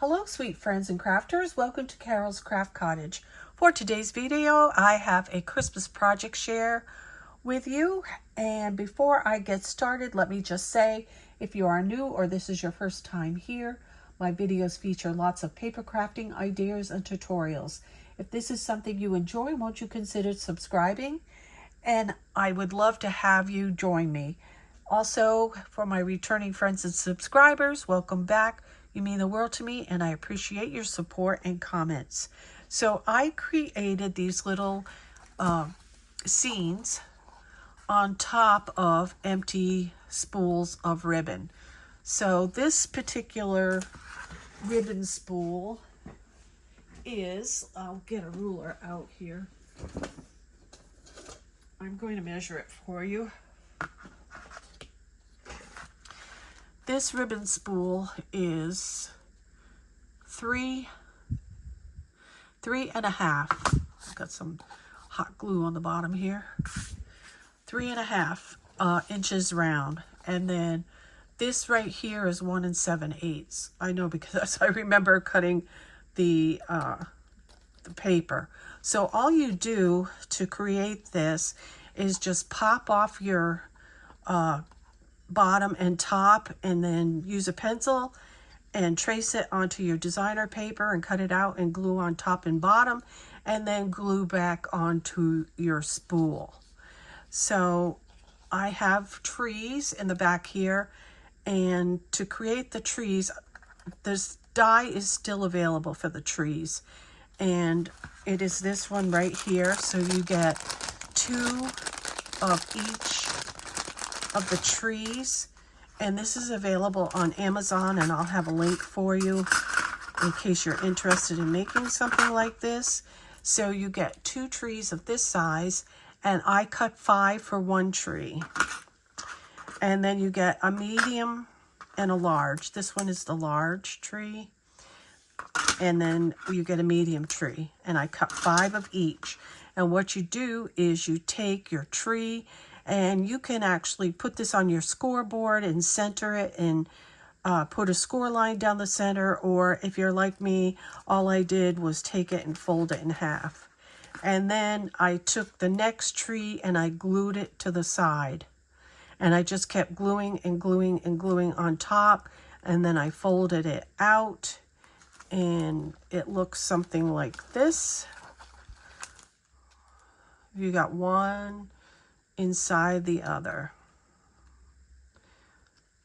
Hello sweet friends and crafters, welcome to Carol's Craft Cottage. For today's video I have a Christmas project share with you, and before I get started let me just say, if you are new or this is your first time here, my videos feature lots of paper crafting ideas and tutorials. If this is something you enjoy, won't you consider subscribing? And I would love to have you join me. Also, for my returning friends and subscribers, welcome back. You mean the world to me, and I appreciate your support and comments. So I created these little scenes on top of empty spools of ribbon. So this particular ribbon spool is, I'll get a ruler out here. I'm going to measure it for you. This ribbon spool is 3.5. I've got some hot glue on the bottom here. 3.5 inches round, and then this right here is 1 7/8. I know because I remember cutting the paper. So all you do to create this is just pop off your bottom and top, and then use a pencil and trace it onto your designer paper and cut it out and glue on top and bottom, and then glue back onto your spool. So I have trees in the back here, and to create the trees, this die is still available for the trees, and it is this one right here. So you get 2 of each of the trees, and this is available on Amazon, and I'll have a link for you in case you're interested in making something like this. So you get 2 trees of this size, and I cut 5 for 1 tree. And then you get a medium and a large. This one is the large tree, and then you get a medium tree, and I cut 5 of each. And what you do is you take your tree, and you can actually put this on your scoreboard and center it, and put a score line down the center, or if you're like me, all I did was take it and fold it in half. And then I took the next tree and I glued it to the side, and I just kept gluing and gluing and gluing on top, and then I folded it out, and it looks something like this. You got one inside the other.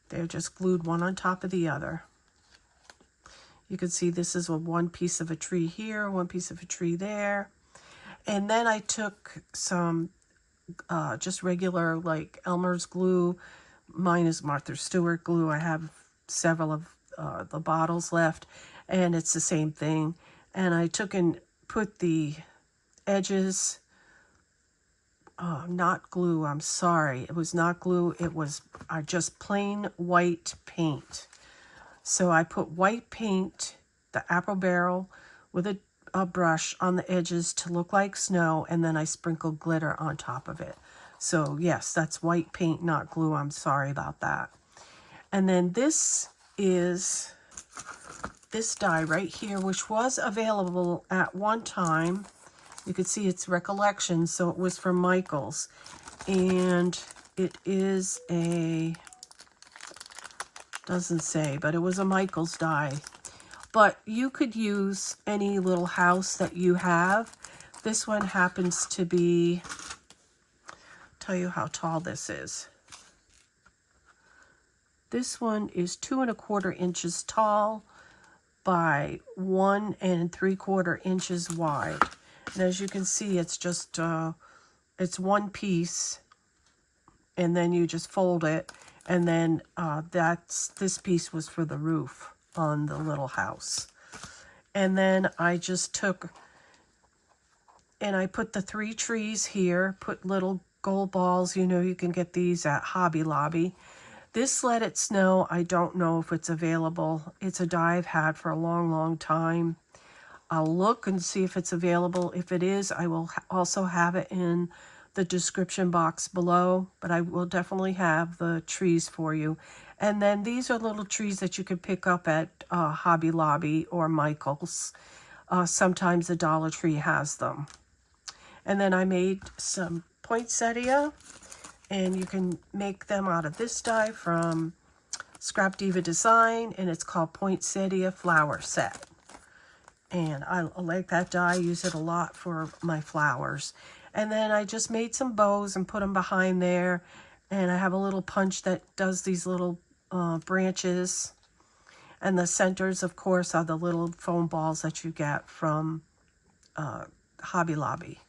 They're just glued one on top of the other. You can see this is one piece of a tree here, one piece of a tree there. And then I took some just regular like Elmer's glue. Mine is Martha Stewart glue. I have several of the bottles left, and it's the same thing. And I took and put the edges, not glue, I'm sorry. It was not glue, it was just plain white paint. So I put white paint, the apple barrel, with a brush on the edges to look like snow, and then I sprinkled glitter on top of it. So yes, that's white paint, not glue. I'm sorry about that. And then this is this die right here, which was available at one time. You can see it's recollection, so it was from Michael's, and it is doesn't say, but it was a Michael's die. But you could use any little house that you have. This one happens to be, tell you how tall this is. This one is 2 1/4 inches tall by 1 3/4 inches wide. And as you can see, it's just, it's one piece, and then you just fold it, and then this piece was for the roof on the little house. And then I just took, and I put the 3 trees here, put little gold balls. You know, you can get these at Hobby Lobby. This Let It Snow, I don't know if it's available. It's a die I've had for a long, long time. I'll look and see if it's available. If it is, I will also have it in the description box below, but I will definitely have the trees for you. And then these are little trees that you can pick up at Hobby Lobby or Michael's. Sometimes the Dollar Tree has them. And then I made some poinsettia, and you can make them out of this die from Scrapdiva Design, and it's called Poinsettia Flower Set. And I like that die. I use it a lot for my flowers. And then I just made some bows and put them behind there. And I have a little punch that does these little branches. And the centers, of course, are the little foam balls that you get from Hobby Lobby.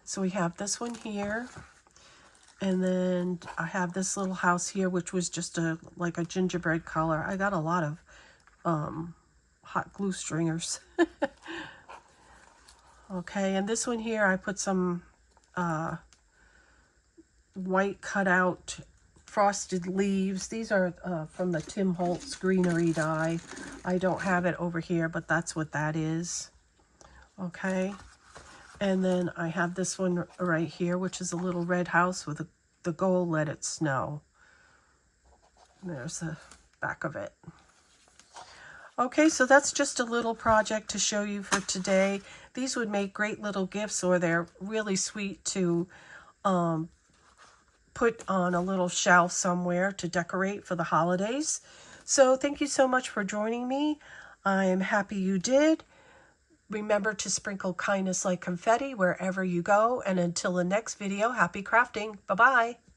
So we have this one here. And then I have this little house here, which was just like a gingerbread color. I got a lot of hot glue stringers. Okay, and this one here, I put some white cutout frosted leaves. These are from the Tim Holtz greenery die. I don't have it over here, but that's what that is. Okay. And then I have this one right here, which is a little red house with the gold Let It Snow. There's the back of it. Okay, so that's just a little project to show you for today. These would make great little gifts, or they're really sweet to put on a little shelf somewhere to decorate for the holidays. So thank you so much for joining me. I am happy you did. Remember to sprinkle kindness like confetti wherever you go. And until the next video, happy crafting. Bye-bye.